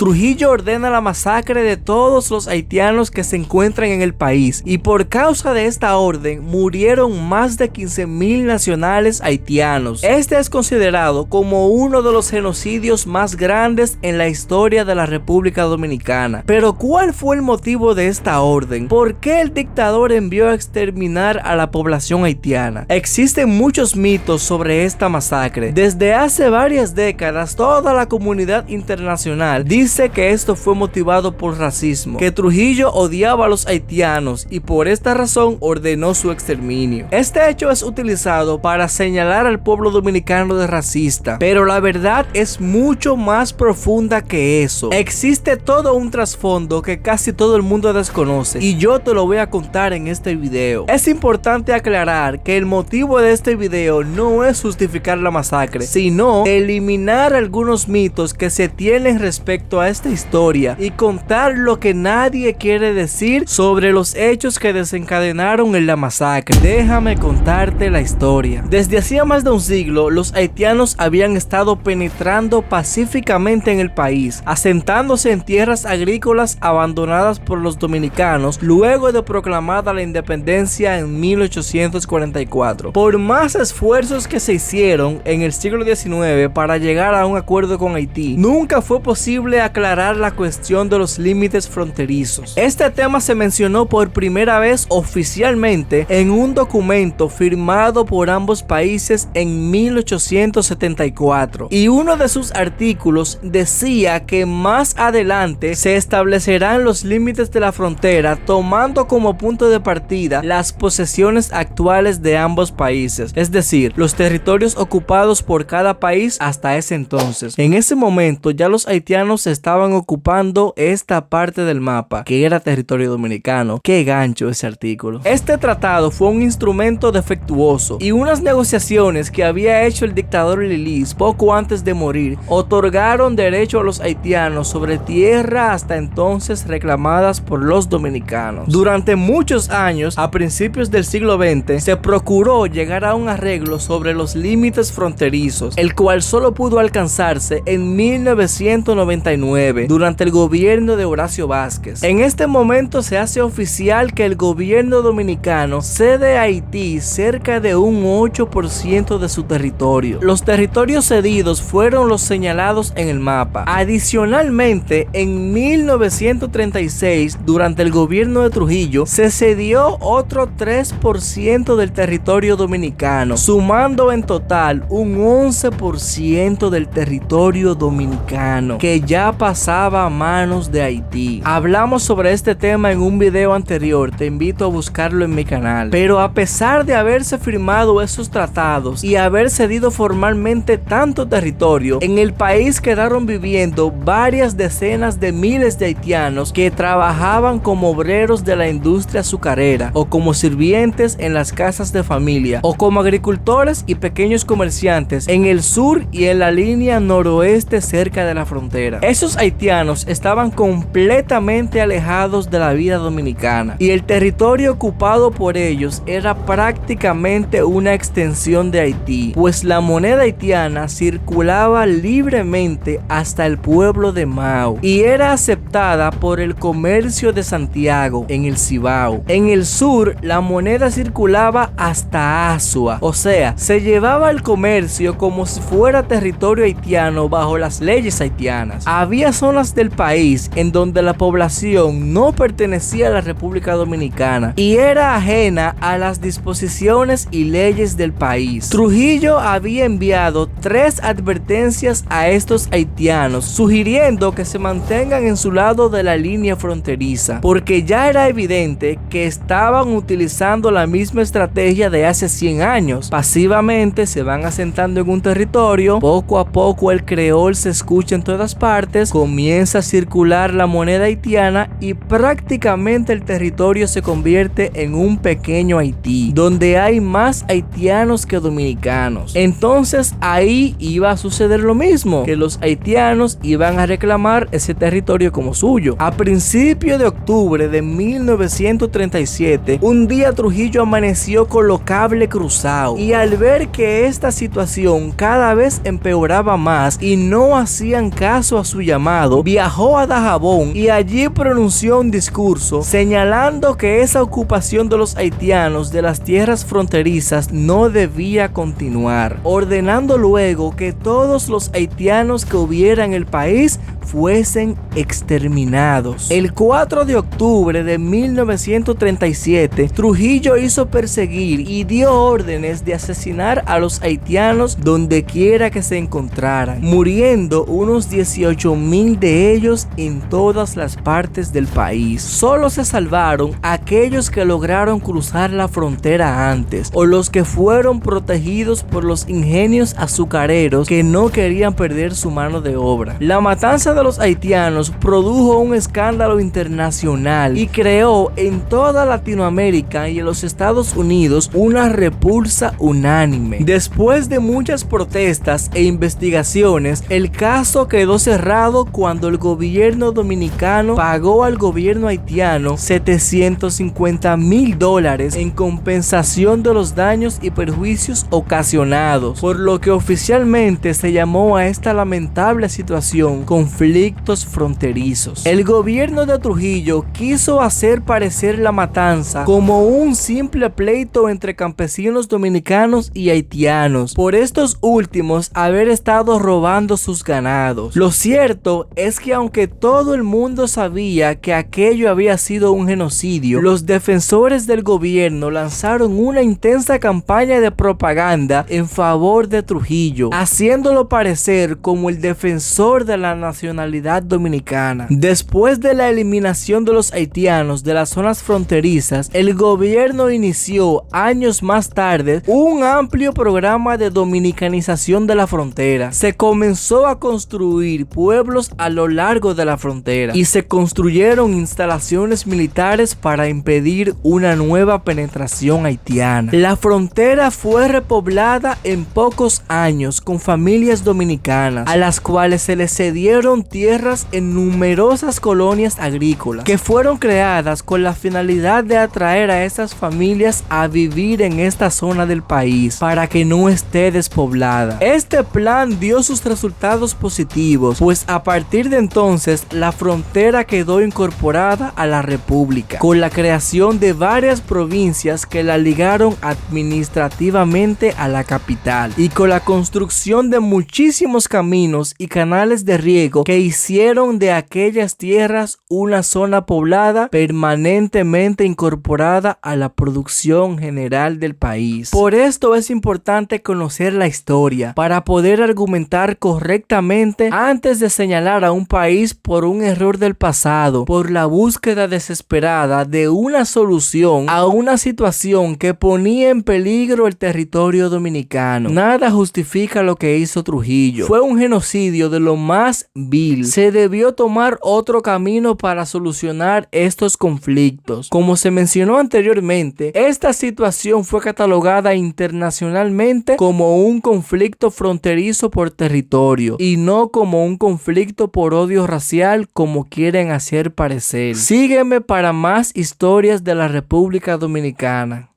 Trujillo ordena la masacre de todos los haitianos que se encuentran en el país, y por causa de esta orden murieron más de 15,000 nacionales haitianos. Este es considerado como uno de los genocidios más grandes en la historia de la República Dominicana. Pero ¿cuál fue el motivo de esta orden? ¿Por qué el dictador envió a exterminar a la población haitiana? Existen muchos mitos sobre esta masacre. Desde hace varias décadas, toda la comunidad internacional dice que esto fue motivado por racismo, que Trujillo odiaba a los haitianos y por esta razón ordenó su exterminio. Este hecho es utilizado para señalar al pueblo dominicano de racista, pero la verdad es mucho más profunda que eso. Existe todo un trasfondo que casi todo el mundo desconoce y yo te lo voy a contar en este video. Es importante aclarar que el motivo de este video no es justificar la masacre, sino eliminar algunos mitos que se tienen respecto a esta historia y contar lo que nadie quiere decir sobre los hechos que desencadenaron en la masacre. Déjame contarte la historia. Desde hacía más de un siglo, los haitianos habían estado penetrando pacíficamente en el país, asentándose en tierras agrícolas abandonadas por los dominicanos luego de proclamada la independencia en 1844. Por más esfuerzos que se hicieron en el siglo XIX para llegar a un acuerdo con Haití, nunca fue posible aclarar la cuestión de los límites fronterizos. Este tema se mencionó por primera vez oficialmente en un documento firmado por ambos países en 1874, y uno de sus artículos decía que más adelante se establecerán los límites de la frontera tomando como punto de partida las posesiones actuales de ambos países, es decir, los territorios ocupados por cada país hasta ese entonces. En ese momento ya los haitianos estaban ocupando esta parte del mapa que era territorio dominicano. Qué gancho ese artículo. Este tratado fue un instrumento defectuoso y unas negociaciones que había hecho el dictador Lilis poco antes de morir otorgaron derecho a los haitianos sobre tierra hasta entonces reclamadas por los dominicanos. Durante muchos años, a principios del siglo XX, se procuró llegar a un arreglo sobre los límites fronterizos, el cual solo pudo alcanzarse en 1999 durante el gobierno de Horacio Vázquez. En este momento se hace oficial que el gobierno dominicano cede a Haití cerca de un 8% de su territorio. Los territorios cedidos fueron los señalados en el mapa. Adicionalmente, en 1936, durante el gobierno de Trujillo, se cedió otro 3% del territorio dominicano, sumando en total un 11% del territorio dominicano que ya pasaba a manos de Haití. Hablamos sobre este tema en un video anterior, te invito a buscarlo en mi canal. Pero a pesar de haberse firmado esos tratados y haber cedido formalmente tanto territorio, en el país quedaron viviendo varias decenas de miles de haitianos que trabajaban como obreros de la industria azucarera, o como sirvientes en las casas de familia, o como agricultores y pequeños comerciantes en el sur y en la línea noroeste cerca de la frontera. Esos haitianos estaban completamente alejados de la vida dominicana y el territorio ocupado por ellos era prácticamente una extensión de Haití, pues la moneda haitiana circulaba libremente hasta el pueblo de Mao y era aceptada por el comercio de Santiago en el Cibao. En el sur la moneda circulaba hasta Azua, o sea, se llevaba el comercio como si fuera territorio haitiano bajo las leyes haitianas. Había zonas del país en donde la población no pertenecía a la República Dominicana y era ajena a las disposiciones y leyes del país. Trujillo había enviado 3 advertencias a estos haitianos, sugiriendo que se mantengan en su lado de la línea fronteriza, porque ya era evidente que estaban utilizando la misma estrategia de hace 100 años. Pasivamente se van asentando en un territorio, poco a poco el creol se escucha en todas partes, comienza a circular la moneda haitiana y prácticamente el territorio se convierte en un pequeño Haití, donde hay más haitianos que dominicanos. Entonces ahí iba a suceder lo mismo, que los haitianos iban a reclamar ese territorio como suyo. A principios de octubre de 1937, un día Trujillo amaneció con los cables cruzados y al ver que esta situación cada vez empeoraba más y no hacían caso a su llamado, llamado, viajó a Dajabón y allí pronunció un discurso señalando que esa ocupación de los haitianos de las tierras fronterizas no debía continuar, ordenando luego que todos los haitianos que hubiera en el país fuesen exterminados. El 4 de octubre de 1937, Trujillo hizo perseguir y dio órdenes de asesinar a los haitianos donde quiera que se encontraran, muriendo unos 18,000 de ellos en todas las partes del país. Solo se salvaron aquellos que lograron cruzar la frontera antes, o los que fueron protegidos por los ingenios azucareros que no querían perder su mano de obra. La matanza de los haitianos produjo un escándalo internacional y creó en toda Latinoamérica y en los Estados Unidos una repulsa unánime. Después de muchas protestas e investigaciones, el caso quedó cerrado cuando el gobierno dominicano pagó al gobierno haitiano $750,000 en compensación de los daños y perjuicios ocasionados, por lo que oficialmente se llamó a esta lamentable situación conflictos fronterizos. El gobierno de Trujillo quiso hacer parecer la matanza como un simple pleito entre campesinos dominicanos y haitianos, por estos últimos haber estado robando sus ganados. Lo cierto es que aunque todo el mundo sabía que aquello había sido un genocidio, los defensores del gobierno lanzaron una intensa campaña de propaganda en favor de Trujillo, haciéndolo parecer como el defensor de la nacionalidad dominicana. Después de la eliminación de los haitianos de las zonas fronterizas, el gobierno inició años más tarde un amplio programa de dominicanización de la frontera. Se comenzó a construir pueblos a lo largo de la frontera y se construyeron instalaciones militares para impedir una nueva penetración haitiana. La frontera fue repoblada en pocos años con familias dominicanas, a las cuales se les cedieron tierras en numerosas colonias agrícolas que fueron creadas con la finalidad de atraer a esas familias a vivir en esta zona del país para que no esté despoblada. Este plan dio sus resultados positivos, pues a partir de entonces la frontera quedó incorporada a la República, con la creación de varias provincias que la ligaron administrativamente a la capital y con la construcción de muchísimos caminos y canales de riego que hicieron de aquellas tierras una zona poblada permanentemente incorporada a la producción general del país. Por esto es importante conocer la historia para poder argumentar correctamente antes de señalar a un país por un error del pasado, por la búsqueda desesperada de una solución a una situación que ponía en peligro el territorio dominicano. Nada justifica lo que hizo Trujillo. Fue un genocidio de lo más vil. Se debió tomar otro camino para solucionar estos conflictos. Como se mencionó anteriormente, esta situación fue catalogada internacionalmente como un conflicto fronterizo por territorio y no como un conflicto por odio racial como quieren hacer parecer. Sígueme para más historias de la República Dominicana.